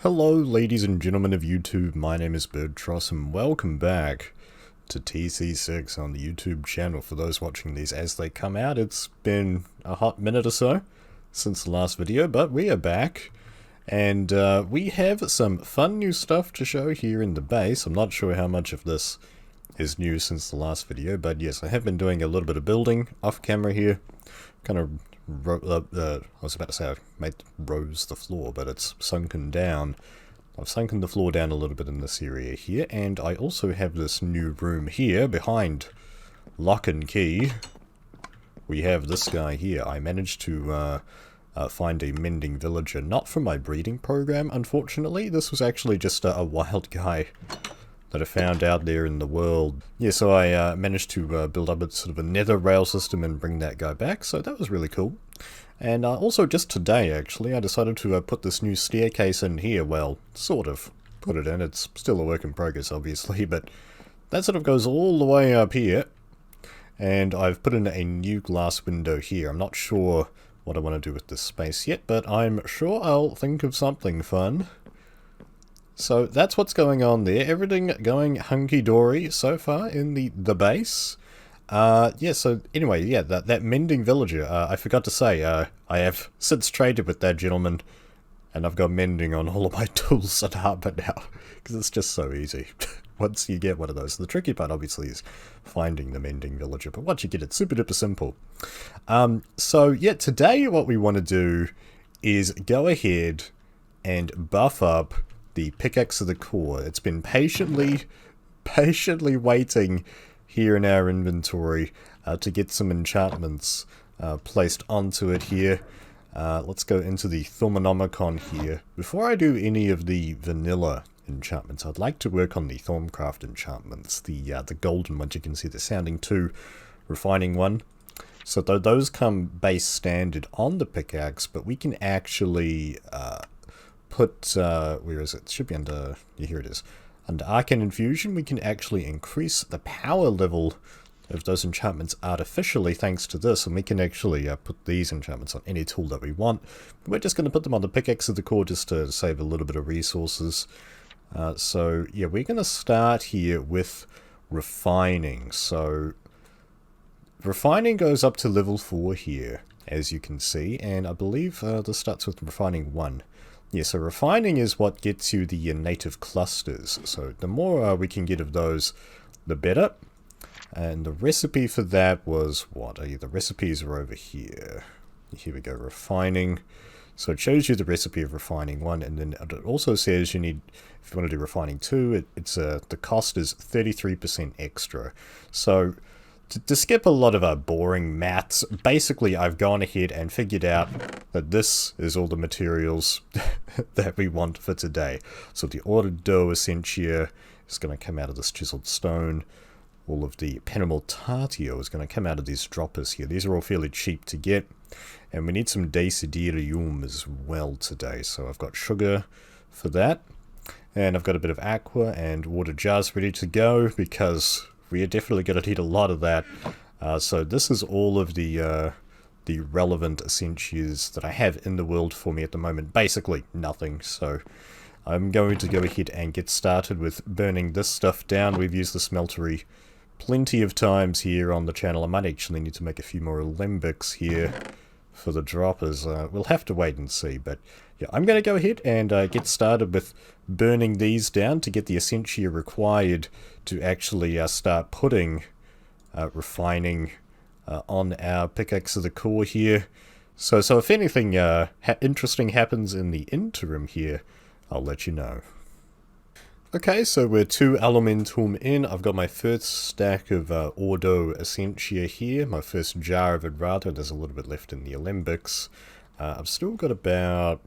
Hello ladies and gentlemen of YouTube, my name is Birdtross and welcome back to TC6 on the YouTube channel. For those watching these as they come out, it's been a hot minute or so since the last video, but we are back and we have some fun new stuff to show here in the base. I'm not sure how much of this is new since the last video, but yes, I have been doing a little bit of building off camera here. Kind of I was about to say I made rose the floor, but it's sunken down. I've sunken the floor down a little bit in this area here, and I also have this new room here behind lock and key. We have this guy here. I managed to find a mending villager, not from my breeding program, unfortunately. This was actually just a wild guy that I found out there in the world. Yeah, so I managed to build up a sort of a nether rail system and bring that guy back, so that was really cool. And also just today, actually, I decided to put this new staircase in here. Well, sort of put it in. It's still a work in progress, obviously, but that sort of goes all the way up here. And I've put in a new glass window here. I'm not sure what I want to do with this space yet, but I'm sure I'll think of something fun. So that's what's going on there. Everything going hunky-dory so far in the base. Yeah, so anyway, yeah, that mending villager, I forgot to say, I have since traded with that gentleman, and I've got mending on all of my tools at Harbour now, because it's just so easy. Once you get one of those. The tricky part, obviously, is finding the mending villager, but once you get it, super duper simple. So, yeah, today what we want to do is go ahead and buff up the pickaxe of the core. It's been patiently waiting here in our inventory to get some enchantments placed onto it here. Let's go into the Thermonomicon here. Before I do any of the vanilla enchantments, I'd like to work on the Thaumcraft enchantments. The golden ones, you can see the sounding 2, refining 1. So those come base standard on the pickaxe, but we can actually put, where is it? It should be under, yeah, here it is. Under Arcane Infusion, we can actually increase the power level of those enchantments artificially thanks to this, and we can actually put these enchantments on any tool that we want. We're just going to put them on the pickaxe of the core just to save a little bit of resources. So, yeah, we're going to start here with refining. So, refining goes up to level 4 here, as you can see, and I believe this starts with refining 1. Yeah, so refining is what gets you the native clusters. So the more we can get of those, the better. And the recipe for that was what? The recipes are over here. Here we go, refining. So it shows you the recipe of refining 1, and then it also says you need, if you want to do refining 2, the cost is 33% extra. So to skip a lot of boring maths, basically I've gone ahead and figured out that this is all the materials that we want for today. So the ordered dough essentia is going to come out of this chiseled stone. All of the penamortatio is going to come out of these droppers here. These are all fairly cheap to get. And we need some desiderium as well today. So I've got sugar for that. And I've got a bit of aqua and water jars ready to go because we are definitely going to need a lot of that. So this is all of the relevant essentias that I have in the world for me at the moment. Basically nothing. So I'm going to go ahead and get started with burning this stuff down. We've used the smeltery plenty of times here on the channel. I might actually need to make a few more alembics here for the droppers. We'll have to wait and see. But yeah, I'm going to go ahead and get started with burning these down to get the essentia required to actually start putting refining on our pickaxe of the core here. So if anything interesting happens in the interim here, I'll let you know. Okay, so we're 2 elementum in. I've got my first stack of Ordo Essentia here, my first jar of it rather. There's a little bit left in the alembics. I've still got about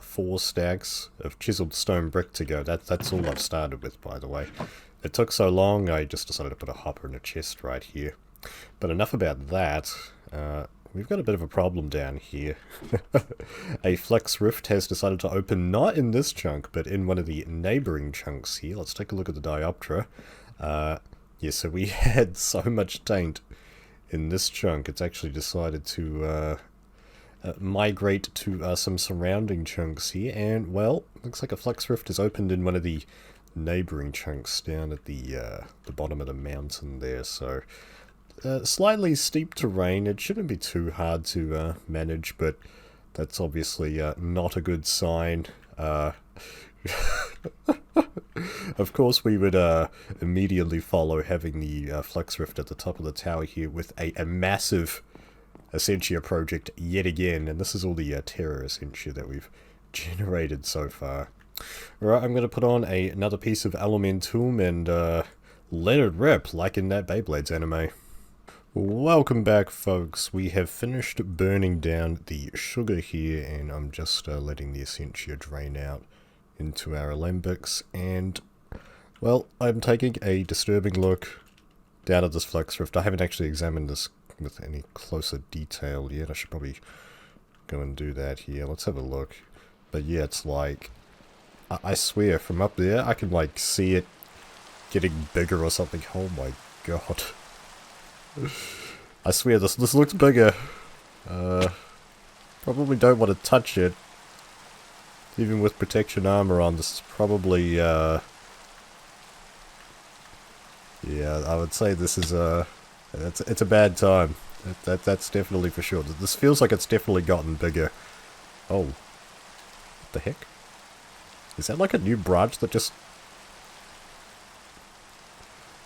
4 stacks of chiseled stone brick to go. That's all I've started with, by the way. It took so long, I just decided to put a hopper in a chest right here. But enough about that. We've got a bit of a problem down here. A flux rift has decided to open not in this chunk, but in one of the neighboring chunks here. Let's take a look at the dioptra. Yeah, so we had so much taint in this chunk, it's actually decided to migrate to some surrounding chunks here, and, well, looks like a flux rift is opened in one of the neighboring chunks down at the bottom of the mountain there, so slightly steep terrain. It shouldn't be too hard to manage, but that's obviously not a good sign. Of course, we would immediately follow having the flux rift at the top of the tower here with a massive essentia project yet again, and this is all the terror essentia that we've generated so far. Alright, I'm going to put on another piece of elementum and let it rip, like in that Beyblades anime. Welcome back, folks. We have finished burning down the sugar here, and I'm just letting the essentia drain out into our alembics, and, well, I'm taking a disturbing look down at this flux rift. I haven't actually examined this with any closer detail yet. I should probably go and do that here. Let's have a look. But yeah, it's like, I swear, from up there, I can, like, see it getting bigger or something. Oh my god. I swear, this looks bigger. Probably don't want to touch it. Even with protection armor on, this is probably, yeah, I would say this is, it's a bad time. That's definitely for sure. This feels like it's definitely gotten bigger. Oh. What the heck? Is that like a new branch that just...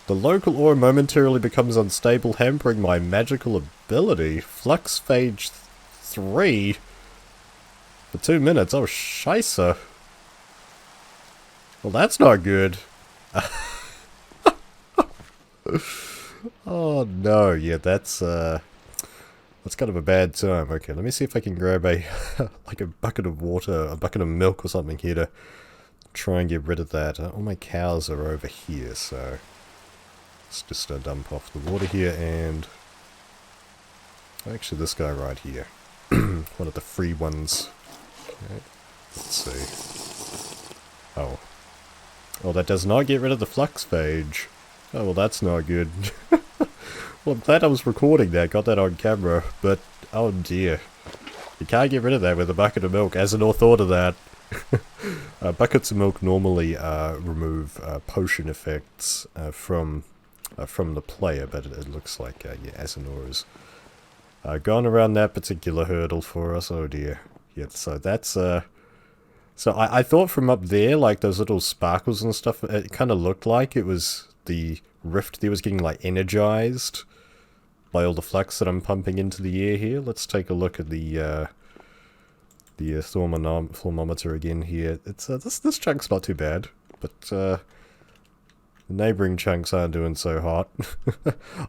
The local ore momentarily becomes unstable, hampering my magical ability. Flux phase 3? For 2 minutes? Oh, scheisse. Well, that's not good. Oh no, yeah, that's kind of a bad time. Okay, let me see if I can grab a, like a bucket of water, a bucket of milk or something here to try and get rid of that. All my cows are over here, so let's just dump off the water here, and actually this guy right here. One of the free ones. Okay, let's see. Oh. Oh, that does not get rid of the flux phage. Oh, well, that's not good. Well, I'm glad I was recording that, got that on camera, but, oh dear. You can't get rid of that with a bucket of milk. Azanor thought of that. Buckets of milk normally remove potion effects from the player, but it looks like, yeah, Azanor has gone around that particular hurdle for us. Oh dear. Yeah, so that's, so I thought from up there, like those little sparkles and stuff, it kind of looked like it was the rift there was getting, like, energized by all the flux that I'm pumping into the air here. Let's take a look at the thermometer again here. It's this chunk's not too bad, but the neighboring chunks aren't doing so hot.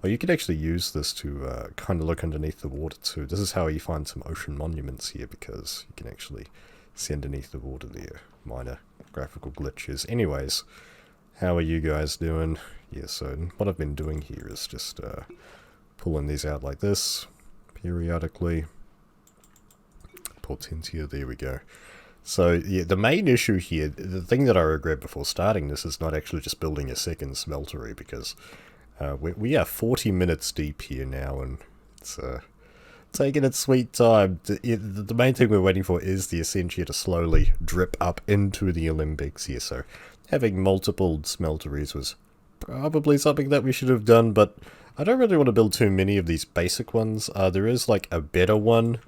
Oh, you can actually use this to kind of look underneath the water too. This is how you find some ocean monuments here, because you can actually see underneath the water there. Minor graphical glitches. Anyways, how are you guys doing? Yeah, so what I've been doing here is just pulling these out like this periodically. Potentia, there we go. So, yeah, the main issue here, the thing that I regret before starting this is not actually just building a second smeltery, because we are 40 minutes deep here now, and it's taking its sweet time. The main thing we're waiting for is the essentia to slowly drip up into the alembics here, so having multiple smelteries was probably something that we should have done, but I don't really want to build too many of these basic ones. There is, like, a better one.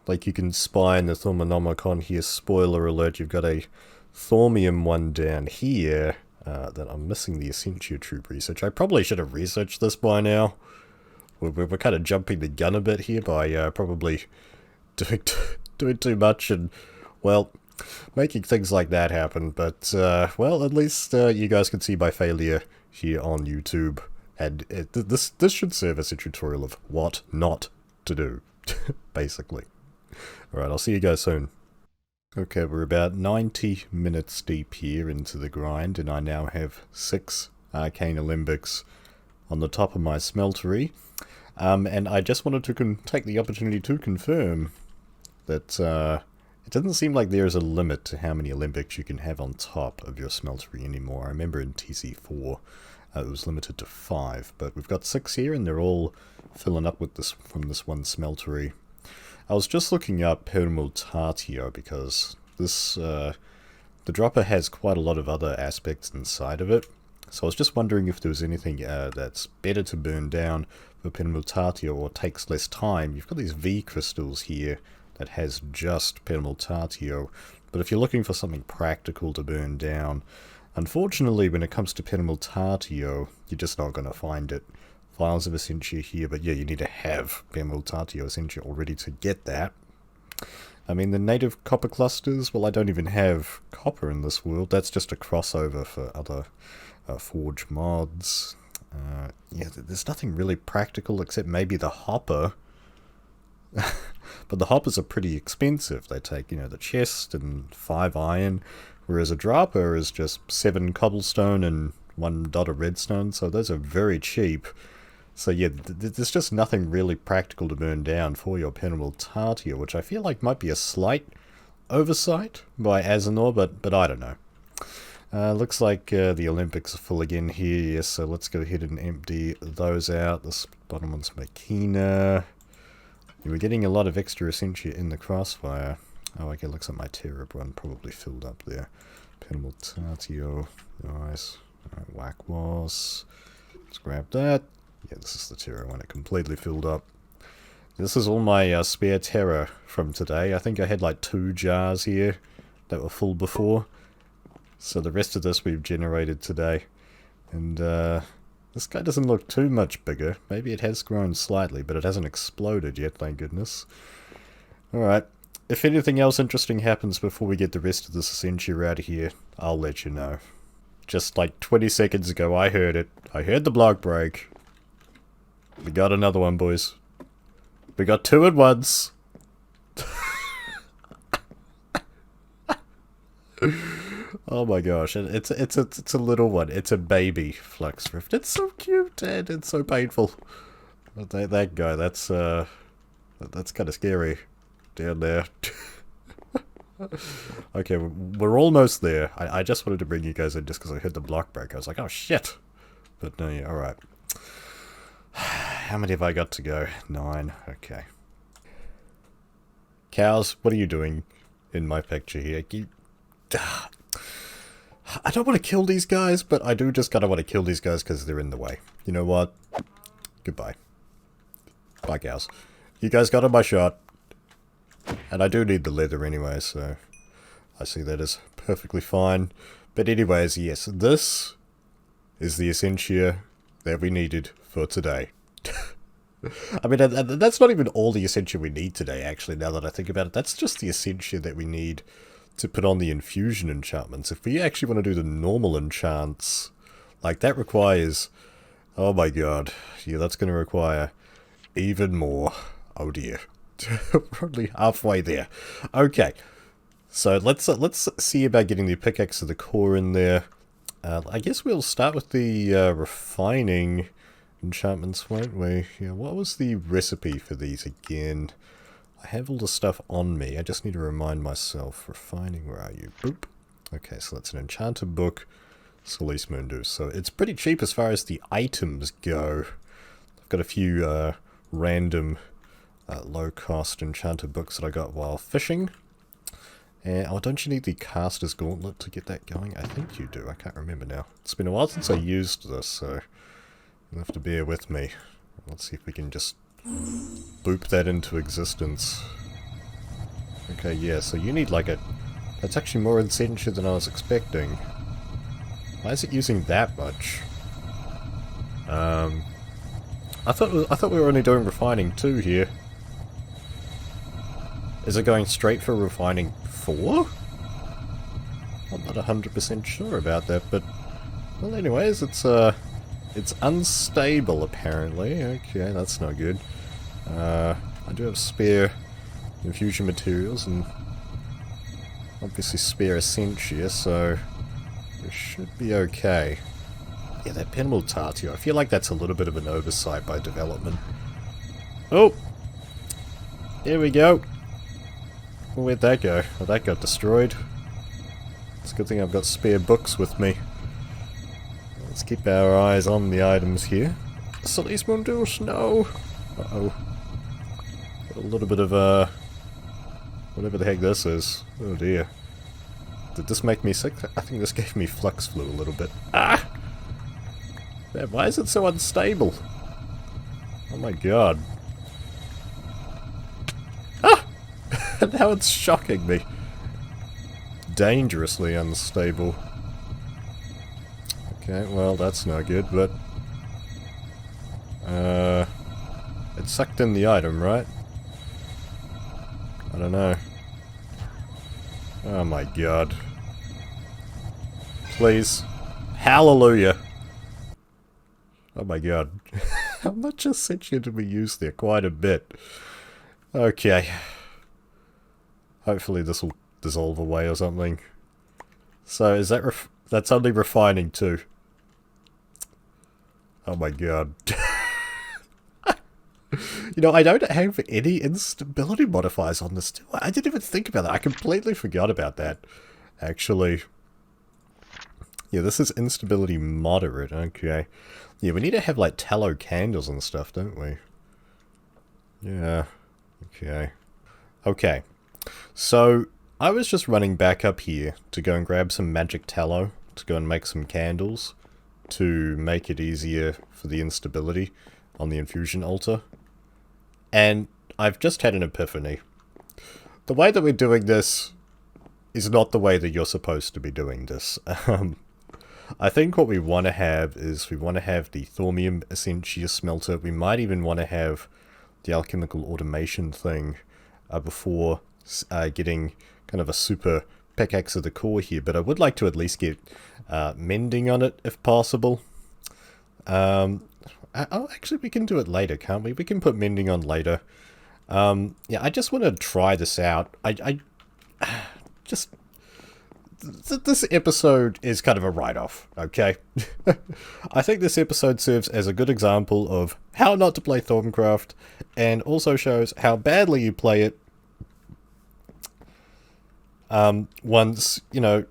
Like, you can spy in the Thermonomicon here. Spoiler alert, you've got a Thaumium one down here. That I'm missing the Essentia Troop research. I probably should have researched this by now. We're kind of jumping the gun a bit here by probably doing too much and, well, making things like that happen. But, well, at least you guys can see my failure here on YouTube. And this should serve as a tutorial of what not to do, basically. Alright, I'll see you guys soon. Okay, we're about 90 minutes deep here into the grind, and I now have 6 arcane alembics on the top of my smeltery. And I just wanted to take the opportunity to confirm that it doesn't seem like there is a limit to how many alembics you can have on top of your smeltery anymore. I remember in TC4 it was limited to 5, but we've got 6 here, and they're all filling up with this from this one smeltery. I was just looking up permutatio because this, the dropper has quite a lot of other aspects inside of it. So I was just wondering if there was anything that's better to burn down for permutatio or takes less time. You've got these V crystals here that has just permutatio, but if you're looking for something practical to burn down, unfortunately when it comes to permutatio, you're just not going to find it. Files of essentia here, but yeah, you need to have permutatio essentia already to get that. I mean, the native copper clusters, well, I don't even have copper in this world. That's just a crossover for other forge mods. Yeah, there's nothing really practical except maybe the hopper. But the hoppers are pretty expensive. They take, you know, the chest and 5 iron, whereas a dropper is just 7 cobblestone and 1 dot of redstone, so those are very cheap. So yeah, there's just nothing really practical to burn down for your permutatio, which I feel like might be a slight oversight by Azanor, but I don't know. Looks like the Olympics are full again here, yes, so let's go ahead and empty those out. This bottom one's Makina. You were getting a lot of extra essentia in the crossfire. Oh, okay, looks like my Terrab one probably filled up there. Permutatio, nice. Alright, whack was. Let's grab that. Yeah, this is the Terra one, it completely filled up. This is all my spare Terra from today. I think I had like 2 jars here that were full before. So the rest of this we've generated today. And this guy doesn't look too much bigger. Maybe it has grown slightly, but it hasn't exploded yet, thank goodness. Alright, if anything else interesting happens before we get the rest of this essentia out of here, I'll let you know. Just like 20 seconds ago, I heard it. I heard the block break. We got another one, boys. We got 2 at once. Oh my gosh, it's a little one. It's a baby flux rift. It's so cute and it's so painful. That guy, that's kind of scary down there. Okay, we're almost there. I just wanted to bring you guys in just because I heard the block break. I was like, oh shit. But no, yeah, alright. How many have I got to go? 9. Okay. Cows, what are you doing in my picture here? I don't want to kill these guys, but I do just kind of want to kill these guys because they're in the way. You know what? Goodbye. Bye, cows. You guys got on my shot. And I do need the leather anyway, so I see that as perfectly fine. But anyways, yes, this is the essentia that we needed for today. I mean, that's not even all the essentia we need today, actually, now that I think about it. That's just the essentia that we need to put on the infusion enchantments. If we actually want to do the normal enchants, like, that requires... Oh my god. Yeah, that's going to require even more. Oh dear. Probably halfway there. Okay. So let's see about getting the pickaxe of the core in there. I guess we'll start with the refining enchantments, won't we? Yeah, what was the recipe for these again? I have all the stuff on me. I just need to remind myself. Refining, where are you? Boop. Okay, so that's an enchanter book. Solis Mundus. So it's pretty cheap as far as the items go. I've got a few random low-cost enchanter books that I got while fishing. And, oh, don't you need the caster's gauntlet to get that going? I think you do. I can't remember now. It's been a while since I used this, so you'll have to bear with me. Let's see if we can just boop that into existence. Okay, yeah, so you need like a... That's actually more essentia than I was expecting. Why is it using that much? I thought we were only doing refining 2 here. Is it going straight for refining 4? I'm not 100% sure about that, but... Well, anyways, it's unstable, apparently. Okay, that's no good. I do have spare infusion materials, and obviously spare essentia, so... we should be okay. Yeah, that permutatio, I feel like that's a little bit of an oversight by development. Oh! There we go! Well, where'd that go? Oh, that got destroyed. It's a good thing I've got spare books with me. Let's keep our eyes on the items here. Solis Mundus, no! Uh-oh. A little bit of, whatever the heck this is. Oh dear. Did this make me sick? I think this gave me flux flu a little bit. Ah! Man, why is it so unstable? Oh my god. Ah! Now it's shocking me. Dangerously unstable. Okay, well that's no good, but... it sucked in the item, right? I don't know. Oh my god. Please. Hallelujah. Oh my god. How much essentia did we use there? Quite a bit. Okay. Hopefully this will dissolve away or something. So is that that's only refining too. Oh my god. You know, I don't have any instability modifiers on this too. I didn't even think about that. I completely forgot about that, actually. Yeah, this is instability moderate. Okay. Yeah, we need to have, like, tallow candles and stuff, don't we? Yeah. Okay. Okay. So, I was just running back up here to go and grab some magic tallow to go and make some candles to make it easier for the instability on the infusion altar. And I've just had an epiphany. The way that we're doing this is not the way that you're supposed to be doing this. I think what we want to have is we want to have the thaumium essentia smelter. We might even want to have the alchemical automation thing before getting kind of a super pickaxe of the core here. But I would like to at least get mending on it if possible. Oh, actually, we can do it later, can't we? We can put mending on later. Yeah, I just want to try this out. I just... This episode is kind of a write-off, okay? I think this episode serves as a good example of how not to play Thaumcraft, and also shows how badly you play it once, you know,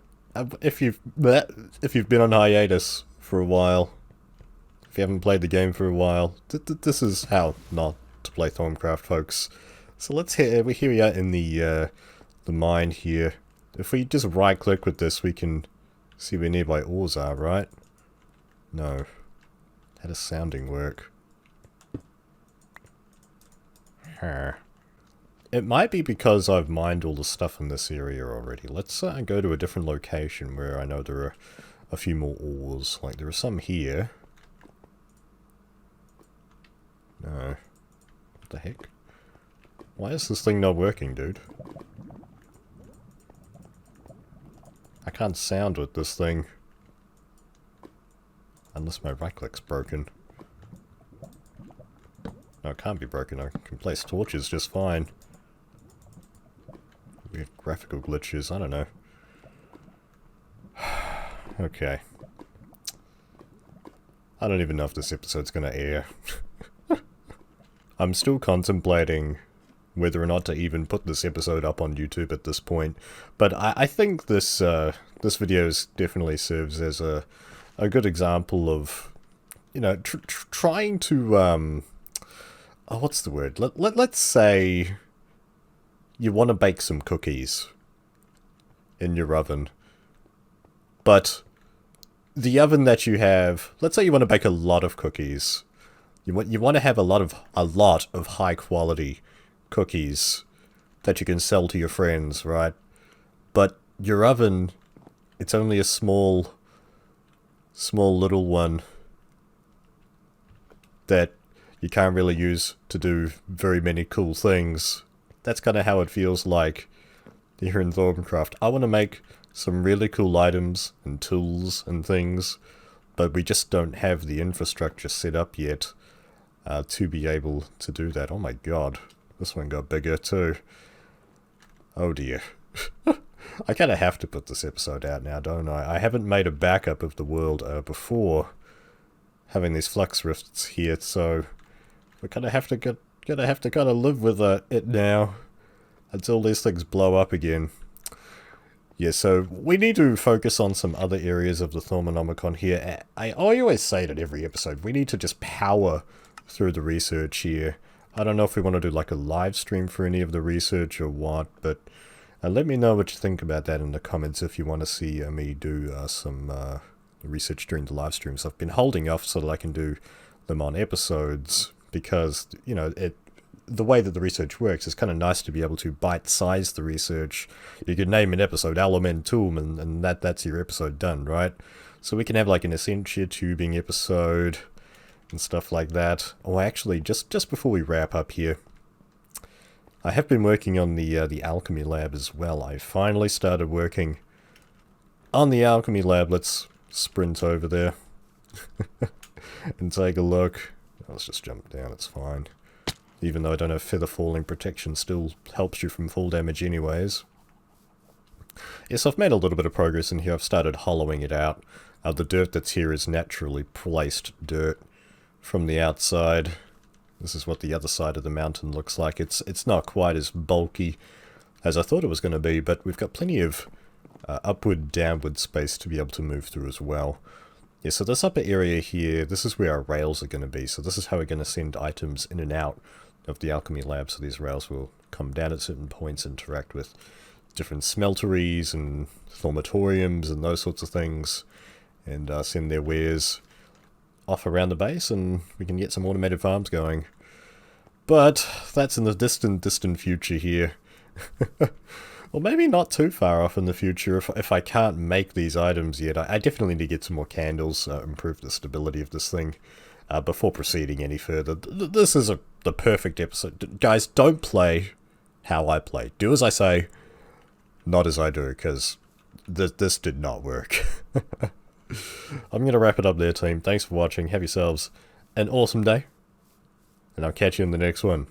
if you've been on hiatus for a while. If you haven't played the game for a while, this is how not to play Thaumcraft, folks. So let's here we are in the mine here. If we just right-click with this, we can see where nearby ores are, right? No. How does sounding work? Huh. It might be because I've mined all the stuff in this area already. Let's go to a different location where I know there are a few more ores. Like, there are some here. No. What the heck? Why is this thing not working, dude? I can't sound with this thing. Unless my right click's broken. No, it can't be broken. I can place torches just fine. Weird graphical glitches, I don't know. Okay. I don't even know if this episode's gonna air. I'm still contemplating whether or not to even put this episode up on YouTube at this point, but I think this this video definitely serves as a good example of, you know, trying to oh, what's the word? Let's say you want to bake some cookies in your oven, but the oven that you have, let's say you want to bake a lot of cookies. You want to have a lot of high quality cookies that you can sell to your friends, right? But your oven, it's only a small little one that you can't really use to do very many cool things. That's kind of how it feels like here in Thaumcraft. I want to make some really cool items and tools and things, but we just don't have the infrastructure set up yet to be able to do that. Oh my god, this one got bigger too. Oh dear. I kind of have to put this episode out now, don't I? I haven't made a backup of the world before having these flux rifts here, so we kind of have to kind of live with it now until these things blow up again. Yeah, so we need to focus on some other areas of the Thaumonomicon here. I always say it in every episode, we need to just power through the research here. I don't know if we want to do like a live stream for any of the research or what, but let me know what you think about that in the comments if you want to see me do some research during the live streams. I've been holding off so that I can do them on episodes because, you know, the way that the research works is kind of nice to be able to bite-size the research. You could name an episode Elementum and that's your episode done, right? So we can have like an essentia tubing episode and stuff like that. Oh, actually, just before we wrap up here, I have been working on the alchemy lab as well. I finally started working on the alchemy lab. Let's sprint over there and take a look. Let's just jump down, it's fine. Even though I don't have feather falling protection, still helps you from fall damage anyways. Yes, I've made a little bit of progress in here. I've started hollowing it out. The dirt that's here is naturally placed dirt from the outside. This is what the other side of the mountain looks like. It's not quite as bulky as I thought it was going to be, but we've got plenty of upward, downward space to be able to move through as well. Yeah, so this upper area here, this is where our rails are going to be. So this is how we're going to send items in and out of the alchemy lab. So these rails will come down at certain points, interact with different smelteries and thaumatoriums and those sorts of things, and send their wares off around the base, and we can get some automated farms going. But that's in the distant future here. Well, maybe not too far off in the future. If I can't make these items yet, I definitely need to get some more candles, improve the stability of this thing, before proceeding any further. This is the perfect episode. Guys, don't play how I play. Do as I say, not as I do, because this did not work. I'm going to wrap it up there, team. Thanks for watching. Have yourselves an awesome day, and I'll catch you in the next one.